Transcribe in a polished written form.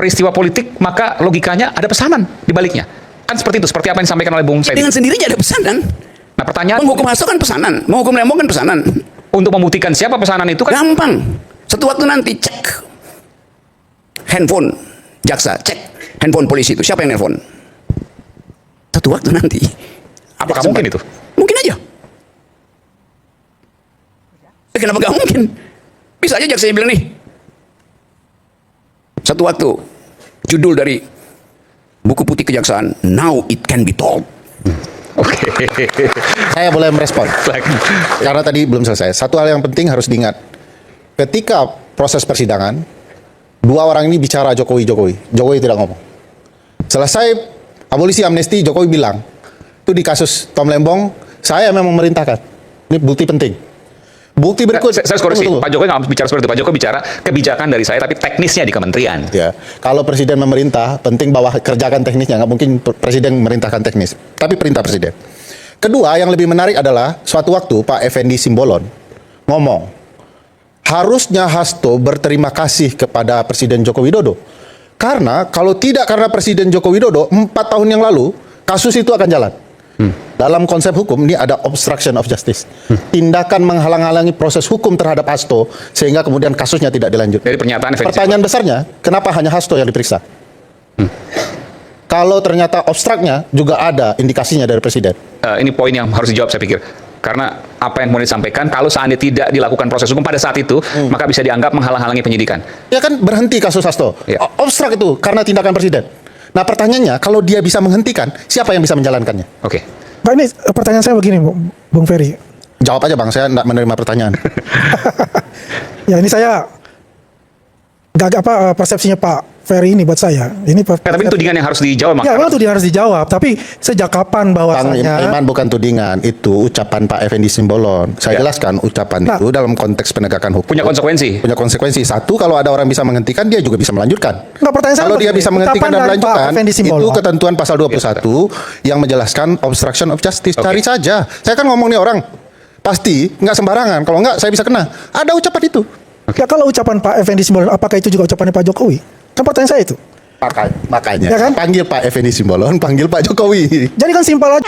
peristiwa politik, maka logikanya ada pesanan di baliknya. Kan seperti itu, seperti apa yang disampaikan oleh Bung Said. Dengan sendirinya ada pesanan. Nah, pertanyaan, Menghukum Hasto kan pesanan, menghukum Lembong kan pesanan. untuk membuktikan siapa pesanan itu kan Gampang. Satu waktu nanti cek handphone jaksa, cek handphone polisi itu siapa yang nelpon. Satu waktu nanti. apakah mungkin itu? Mungkin aja. Kenapa nggak mungkin? Bisa aja jaksa bilang nih. Satu waktu judul dari buku putih kejaksaan, Now It Can Be Told. Oke. Saya boleh merespon karena tadi belum selesai. Satu hal yang penting harus diingat, ketika proses persidangan, dua orang ini bicara Jokowi tidak ngomong. Selesai abolisi amnesti, Jokowi bilang, itu di kasus Tom Lembong, saya memang memerintahkan. Ini bukti penting. Bukti berikut. Saya koreksi, Pak Jokowi nggak bicara seperti itu. Pak Jokowi bicara kebijakan dari saya, tapi teknisnya di kementerian. Ya, kalau presiden memerintah, penting bahwa kerjakan teknisnya. Nggak mungkin presiden memerintahkan teknis, tapi perintah presiden. Kedua, yang lebih menarik adalah suatu waktu Pak Effendi Simbolon ngomong, harusnya Hasto berterima kasih kepada Presiden Joko Widodo. Karena kalau tidak karena Presiden Joko Widodo, 4 tahun yang lalu, kasus itu akan jalan. Dalam konsep hukum ini ada obstruction of justice, tindakan menghalang-halangi proses hukum terhadap Hasto sehingga kemudian kasusnya tidak dilanjut. Dari pernyataan Effendi Pertanyaan besarnya, kenapa hanya Hasto yang diperiksa? Kalau ternyata obstruknya juga ada indikasinya dari presiden. Ini poin yang harus dijawab saya pikir. Karena apa yang kemudian disampaikan, kalau seandainya tidak dilakukan proses hukum pada saat itu, maka bisa dianggap menghalang-halangi penyidikan. Ya kan berhenti kasus Hasto. Ya. Obstrak itu karena tindakan presiden. Nah pertanyaannya, kalau dia bisa menghentikan, siapa yang bisa menjalankannya? Oke. Pak, ini pertanyaan saya begini, Bung Ferry. Jawab aja Bang, saya tidak menerima pertanyaan. Ya ini saya persepsinya Pak Ferry ini buat saya. Ini Tapi itu tudingan yang harus dijawab. ya, memang tudingan harus dijawab. Tapi sejak kapan Bang bahwasanya Iman bukan tudingan, itu ucapan Pak Effendi Simbolon. Saya jelaskan ucapan itu dalam konteks penegakan hukum. Punya konsekuensi. Punya konsekuensi. Satu, kalau ada orang bisa menghentikan, dia juga bisa melanjutkan. Enggak, pertanyaan saya Kalau dia begini, bisa menghentikan ucapan dan dari Pak melanjutkan, Effendi Simbolon. itu ketentuan pasal 21 yang menjelaskan obstruction of justice. Oke. Cari saja. Saya kan ngomong nih orang, pasti nggak sembarangan. Kalau nggak, saya bisa kena. Ada ucapan itu. ya kalau ucapan Pak Effendi Simbolon, apakah itu juga ucapannya Pak Jokowi? Kan pertanyaan saya itu. Makanya, Ya kan? panggil Pak Effendi Simbolon, panggil Pak Jokowi. Jadi kan simpel aja.